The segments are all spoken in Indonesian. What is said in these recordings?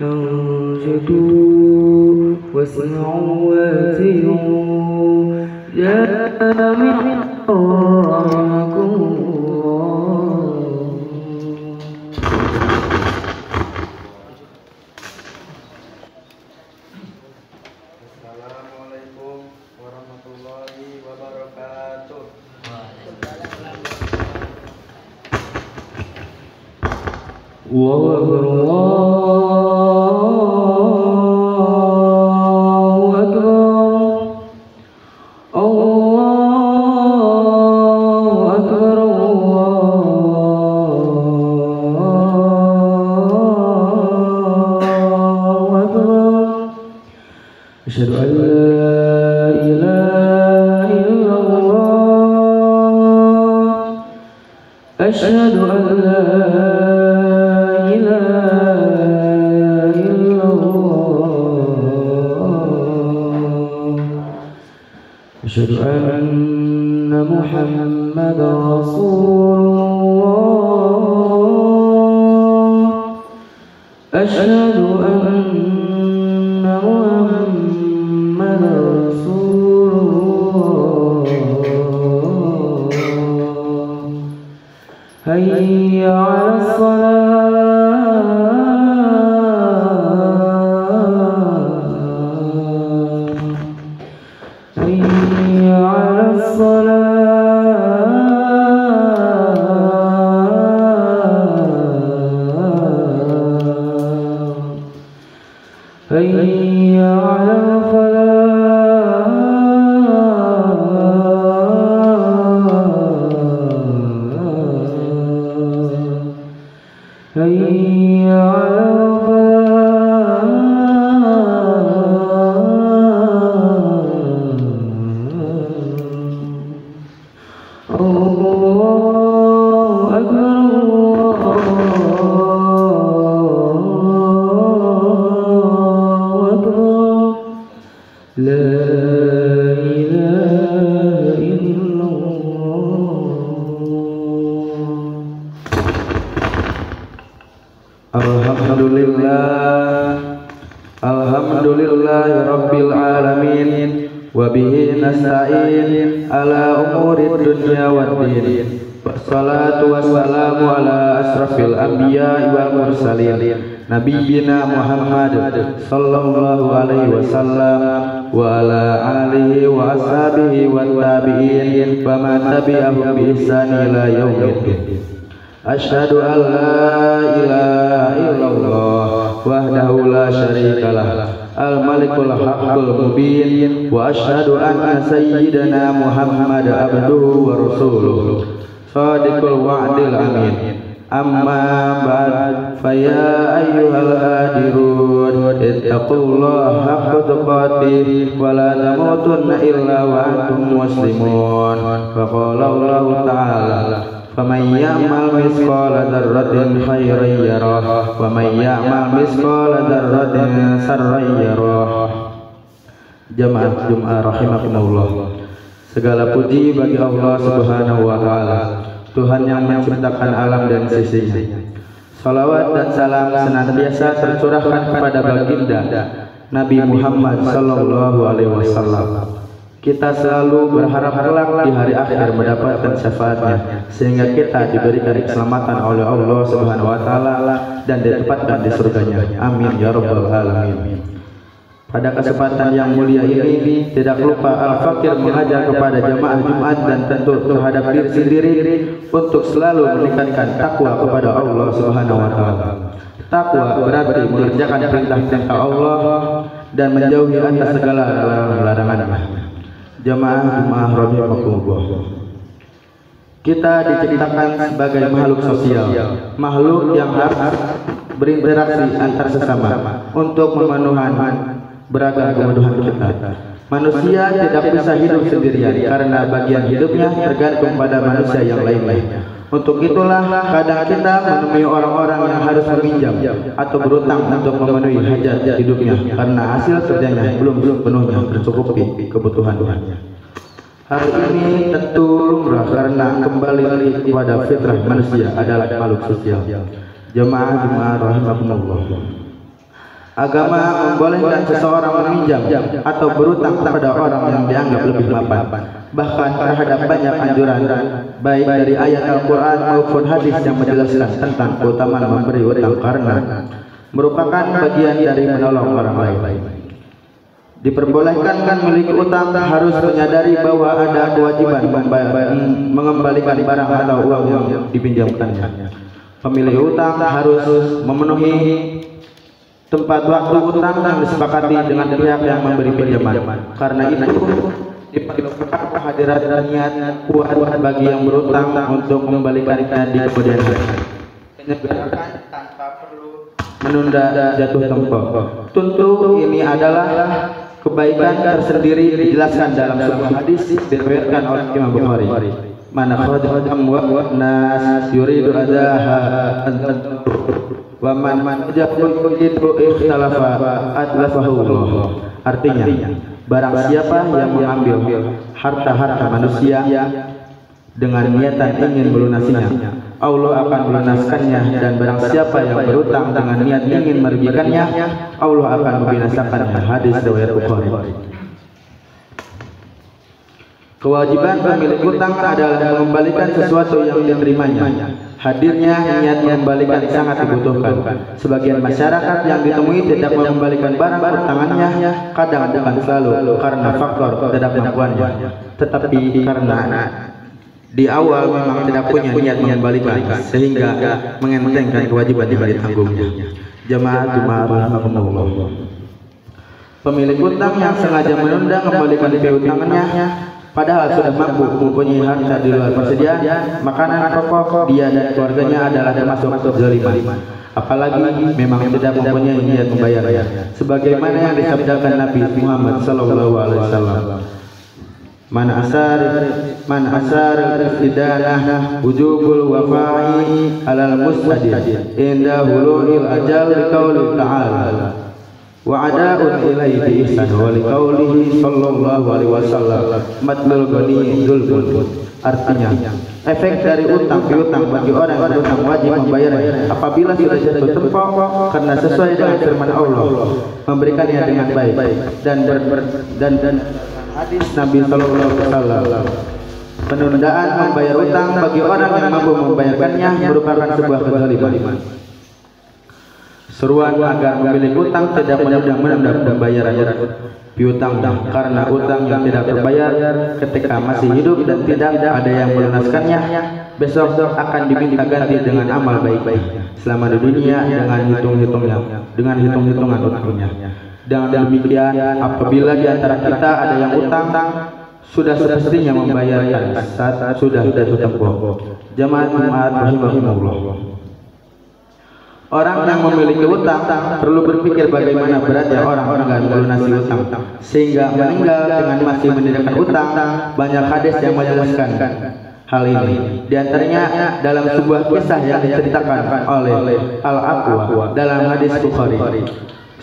أنصتوا واسمعوا واتقوا جامع رحمكم الله. Assalamualaikum warahmatullahi wabarakatuh. Allahu Akbar, Allahu Akbar, Allahu Akbar. Asyhadu an la ilaha illallah, asyhadu an la أشهد أن محمدا رسول الله أشهد أن محمدا رسول الله حي على الصلاة حي على الفلاح حي على الفلاح. الله أكبر، لا إله إلا الله. Alhamdulillah Rabbil Alamin, wa bihi nasta'in ala umuri dunya waddin. Wassalatu wassalamu ala asrafil anbiya wal mursalin, nabiyyina Muhammad sallallahu alaihi wasallam wa ala alihi wa ashabihi wat tabi'in wa man tabi'ahum bi ihsan ila yaumiddin. Asyhadu an la ilaha illallah wahdahu la syarikalah al-malikul haqqul mubin, wa asyhadu anna sayyidana Muhammad abduhu wa rasuluh shadiqul wa'dil amin. Amma ba'd, faya ayyuhal hadirun ittaqullaha haqqa tuqatih wa la tamutunna illa wa antum muslimun. Wa qala Allah ta'ala, faman ya'mal mithqala dzarratin khairan yarah wa man ya'mal mithqala dzarratin sharran yarah. Jamaah Jumat rahimakumullah. Segala puji bagi Allah Subhanahu wa taala, Tuhan yang menciptakan alam dan sisinya. Salawat dan salam senantiasa tercurahkan kepada baginda Nabi Muhammad sallallahu alaihi wasallam. Kita selalu berharap kelak di hari akhir mendapatkan syafaatnya, sehingga kita diberikan keselamatan oleh Allah Subhanahu wa taala dan ditempatkan di surganya. Amin ya rabbal alamin. Pada kesempatan yang mulia ini, tidak lupa Al-Fakir mengajar kepada jamaah Jumat dan tentu terhadap diri sendiri untuk selalu meningkatkan takwa kepada Allah Subhanahu wa taala. Takwa berarti mengerjakan perintah-perintah Allah dan menjauhi atas segala larangan-larangannya. Jamaah Jumat rahimakumullah. Kita diciptakan sebagai makhluk sosial, makhluk yang harus berinteraksi antar sesama untuk memenuhi beragam kebutuhan kita. Manusia tidak bisa hidup sendirian karena bagian hidupnya tergantung pada manusia yang lain-lain. Untuk itulah kadang kita menemui orang-orang yang harus meminjam atau berutang untuk memenuhi hajat hidupnya karena hasil kerjanya belum sepenuhnya mencukupi kebutuhannya. Hal ini tentu lumrah karena kembali kepada fitrah manusia adalah makhluk sosial. Jemaah rahimakumullah. Agama membolehkan seseorang meminjam atau berutang kepada orang yang dianggap lebih mapan, bahkan terhadap banyak anjuran baik dari ayat Al-Quran maupun hadis yang menjelaskan tentang keutamaan memberi utang karena merupakan bagian dari menolong orang lain. Diperbolehkan kan memiliki utang harus menyadari bahwa ada kewajiban mengembalikan barang atau uang yang dipinjamkannya. Pemilik utang harus memenuhi tempat waktu utang yang disepakati dengan pihak yang memberi pinjaman. Karena itu diperlukan kehadiran niat kuat bagi yang berutang untuk mengembalikannya di kemudian hari. Penyelenggarakan tanpa perlu menunda jatuh tempo. Tentu ini adalah kebaikan tersendiri dijelaskan dalam sebuah hadis diriwayatkan oleh Imam Bukhari. Man khadha amwa nas yuridu adaha wa man jahul itu ikhtalafa atlafahu. Artinya, barang siapa yang mengambil harta-harta manusia dengan niatan ingin melunasinya, Allah akan melunaskannya, dan barang siapa yang berutang dengan niat ingin merugikannya, Allah akan membinasakannya. Hadis riwayat Bukhari. Kewajiban pemilik utang adalah mengembalikan sesuatu yang diterimanya. Hadirnya niat mengembalikan sangat dibutuhkan. Sebagian masyarakat yang ditemui tidak mengembalikan barang utangannya, kadang bukan selalu karena faktor tidak kemampuannya, tetapi karena di awal memang tidak punya niat mengembalikan sehingga mengentengkan kewajiban yang ditanggungnya. Jemaah rahimakumullah. Pemilik utang yang sengaja menunda mengembalikan piutangannya padahal sudah mampu mempunyai harta di luar persediaan makanan pokok dia dan keluarganya adalah termasuk zaliman. Apalagi memang tidak mempunyai niat membayarnya, sebagaimana yang disabdakan Nabi Muhammad SAW. Man asar istidanah wujubul wafa'i alal mustadid inda hulu'il ajal liqauli ta'ala wa ada'un ilaihi bi ihsan wa liqaulihi sallallahu alaihi wasallam matlul ghani dzulmun. Artinya, efek dari utang piutang bagi orang yang berutang wajib membayarnya apabila sudah jatuh tempo karena sesuai dengan firman Allah memberikannya dengan baik dan hadis Nabi sallallahu alaihi wasallam. Penundaan membayar utang bagi orang yang mampu membayarkannya merupakan sebuah kezaliman. Seruan agar memilih utang tidak menunda pembayaran piutang karena utang yang tidak terbayar ketika masih hidup dan tidak ada yang melunaskannya besok akan diminta ganti dengan amal baik-baik selama di dunia dengan hitung-hitungan utangnya. Dengan demikian, apabila di antara kita ada yang utang, sudah semestinya membayarkan saat sudah jatuh tempo. Jemaah rahimahumullah. Orang yang memiliki utang perlu berpikir bagaimana beratnya orang enggan melunasi utang sehingga meninggal dengan masih meninggalkan utang. Banyak hadis yang menjelaskan hal ini. Di antaranya dalam sebuah kisah yang diceritakan oleh Al-Aqwa dalam hadis Bukhari.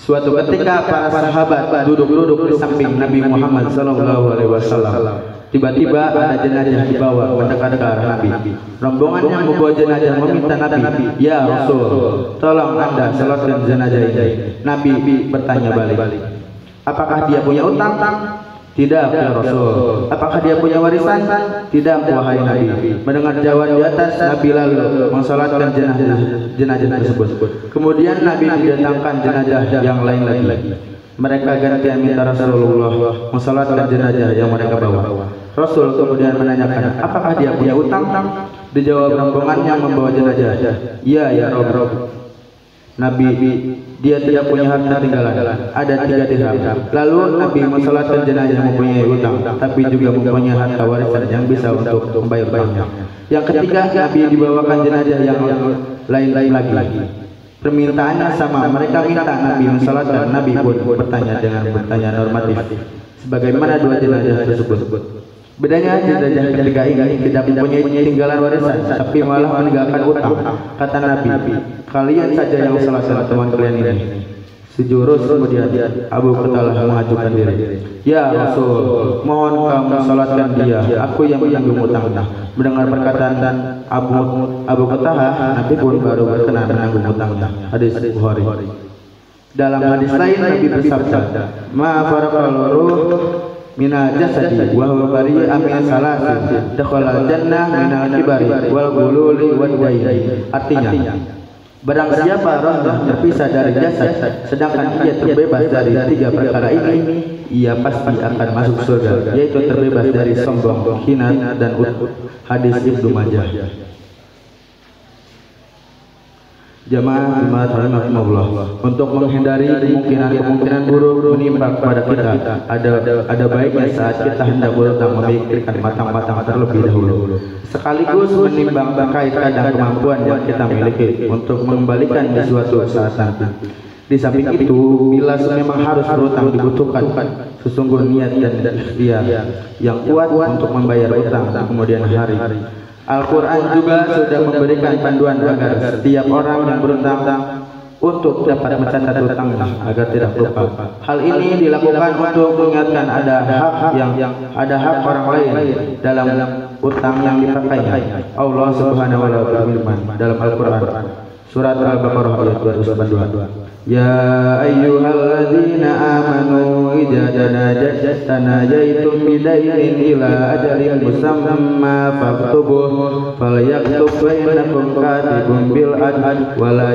Suatu ketika para sahabat duduk-duduk di samping Nabi Muhammad SAW. Tiba-tiba ada jenazah dibawa mendekat ke arah Nabi. Rombongan yang membawa jenazah meminta Nabi, "Ya Rasul, tolong Anda salatkan jenazah ini." Nabi bertanya balik, "Apakah dia punya utang?" "Tidak ya Rasul." "Apakah dia punya warisan?" "Tidak wahai Nabi." Mendengar jawaban di atas, Nabi lalu mensalatkan jenazah tersebut. Kemudian Nabi didatangkan jenazah yang lain lagi. Mereka gantian minta Rasulullah mensalatkan jenazah yang mereka bawa. Rasul kemudian menanyakan, "Apakah dia punya utang?" Dijawab rombongan yang membawa jenazah, "Ya ya Rabb." Nabi, "Dia tidak punya harta tinggalan, ada 3 dirham." Lalu Nabi mensalatkan jenazah yang mempunyai utang, tapi juga mempunyai harta warisan yang bisa untuk membayar utangnya. Yang ketiga, Nabi dibawakan jenazah yang lain-lain lagi. Permintaannya sama, mereka minta Nabi mensalatkan. Nabi pun bertanya dengan pertanyaan normatif, sebagaimana 2 jenazah tersebut. Bedanya jenazah ketiga ini tidak mempunyai tinggalan warisan, tapi malah meninggalkan utang. Kata Nabi, "Kalian saja yang salah teman kalian ini." Sejurus kemudian Abu Qatadah mengajukan diri. Ya Rasul, mohon kamu salatkan dia, aku yang menanggung utangnya. Mendengar perkataan Abu Qatadah, Nabi pun baru berkenan menanggung utangnya. Hadis Bukhari. Dalam hadis lain Nabi bersabda, "Ma faraqal ruh minal jasadi wa huwa bari'un min salasin dakhala jannah minal kibari wal ghululi wad daini." Artinya, barang siapa rohnya terpisah dari jasad sedangkan ia terbebas dari 3 perkara ini, ia pasti akan masuk surga, yaitu terbebas dari sombong, hina dan hadis Ibnu Majah. Jamaah rahimakumullah, untuk menghindari kemungkinan buruk menimpa kepada kita, ada baiknya saat kita hendak berutang memikirkan matang-matang terlebih dahulu, sekaligus menimbang terkait kadar kemampuan yang kita miliki untuk mengembalikan di suatu saat nanti. Di samping itu, bila memang harus berutang dibutuhkan sesungguh niat dan ikhtiar yang kuat untuk membayar utang di kemudian hari. Al-Quran juga sudah memberikan panduan agar setiap orang yang berutang untuk dapat mencatat utangnya agar tidak lupa. Hal ini dilakukan untuk mengingatkan ada hak orang lain dalam utang yang dipakainya. Allah Subhanahu wa taala berfirman dalam Al-Quran surat Al-Baqarah ayat 292. Ya ayyuhalladzina amanu idza tanajaitum bidainin ila ajalin musamma faktubuh falyaktub bainakum katibun bil adl wala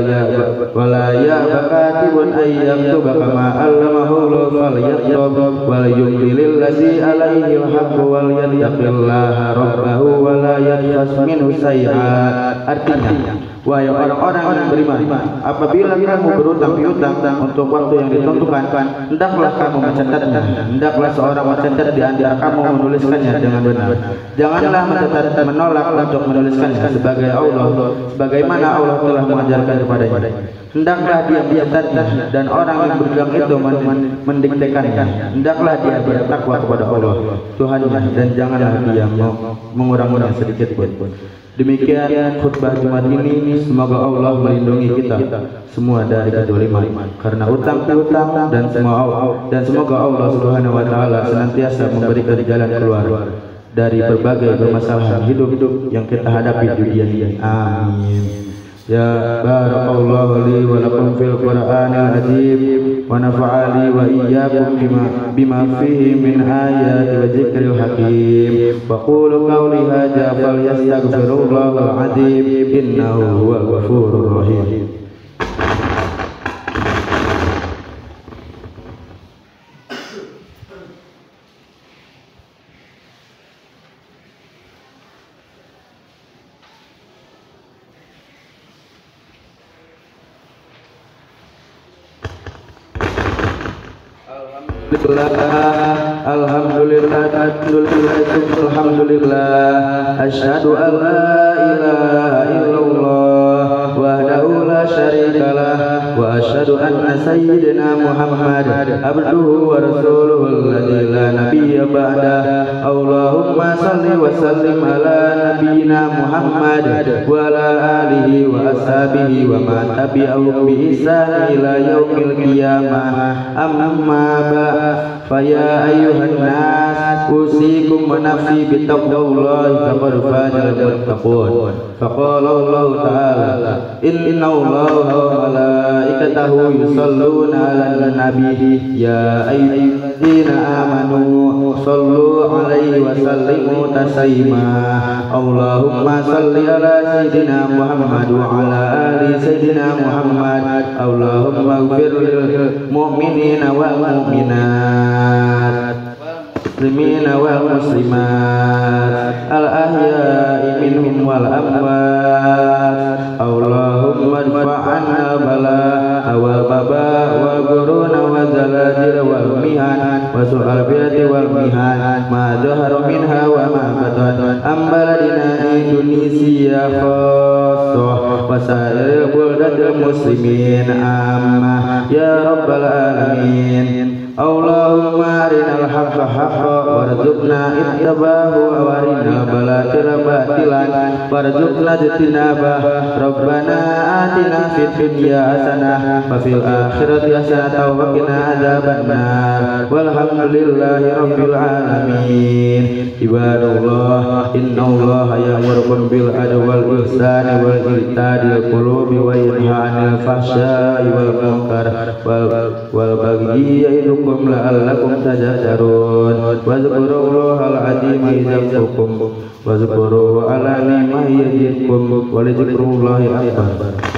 ya katibun ay yaktuba kama allamahu Allah falyaktub wal yumlil ladzi alaihi alhaq wal yattaqillaha rabbahu wala yabkhas minhu sayyi'at. Artinya, wahai orang-orang yang beriman, apabila kamu berutang piutang untuk waktu yang ditentukan, hendaklah kamu mencatatnya. Hendaklah seorang mencatat di antara kamu menuliskannya dengan benar. Janganlah menolak untuk menuliskannya sebagaimana Allah telah mengajarkan kepadanya. Hendaklah dia mencatatnya dan orang yang berjuang itu mendiktekannya. Hendaklah dia bertakwa kepada Allah Tuhannya dan janganlah dia menguranginya sedikit pun. Demikian khutbah Jumat ini, semoga Allah melindungi kita semua dari kedzaliman karena utang piutang dan semoga Allah Subhanahu wa taala senantiasa memberikan jalan keluar dari berbagai permasalahan hidup yang kita hadapi di dunia ini. Amin. Ya barakallahu li wa lakum fil Qur'anil azim wa nafa'ali wa iyyakum bima fihi min ayati wa dzikril hakim. Wa qulu qawli hadza falyastaghfirullahal azim innahu huwal ghafurur rahim. Alhamdulillah asyhadu an la ilaha illallah wahdahu la syarikalah wa asyhadu anna sayyidina Muhammad abduhu wa rasuluhu alladzi la nabiyya ba'dah. Allahumma salli wa sallim ala nabiyyina Muhammad wa ala alihi wa ashabihi wa man tabi'ahum bi ihsan ila yaumil qiyamah. Amma faya ayyuhan nas usikum wa nafsi bittaqwallahi faqad fazal muttaqun. Faqala Allah ta'ala inna Allaha wa malaikatahu yusalluna 'alan nabi ya ayyuhalladzina amanu sallu 'alaihi wa sallimu taslima. Allahumma salli ala sayyidina Muhammad wa ala ali sayyidina Muhammad. Allahumma ighfir lil mu'minina wal mu'minat muslimina wal muslimat al ahya'i minhum wal amwat. Allahumma adfa'anna bala wal baba wal quruna wal zalazil wal mihan wa su'al biati wal mihan ma dhahara minha wa ma batan am baladina Indonesia khassah wa sa'iril buldatil muslimin amma ya rabbal alamin. Allahumma arinal haqqa haqqan warzuqna ittibahu wa arinal batila batilan warzuqna ijtinabah. Rabbana atina fid dunya hasanah wa fil akhirati hasanah wa qina adzabannar. Walhamdulillahi rabbil alamin. Ibadallah, innallaha ya'murukum bil adli wal ihsani wal ita'i qulubi wa yanha 'anil fahsya'i wal munkar wal baghi ya'idukum la'allakum tadhakkarun. Wadhkurullahal 'azima yadhkurukum wadhkuruhu 'ala ni'matihi yazidkum wa lidzikrullahi akbar.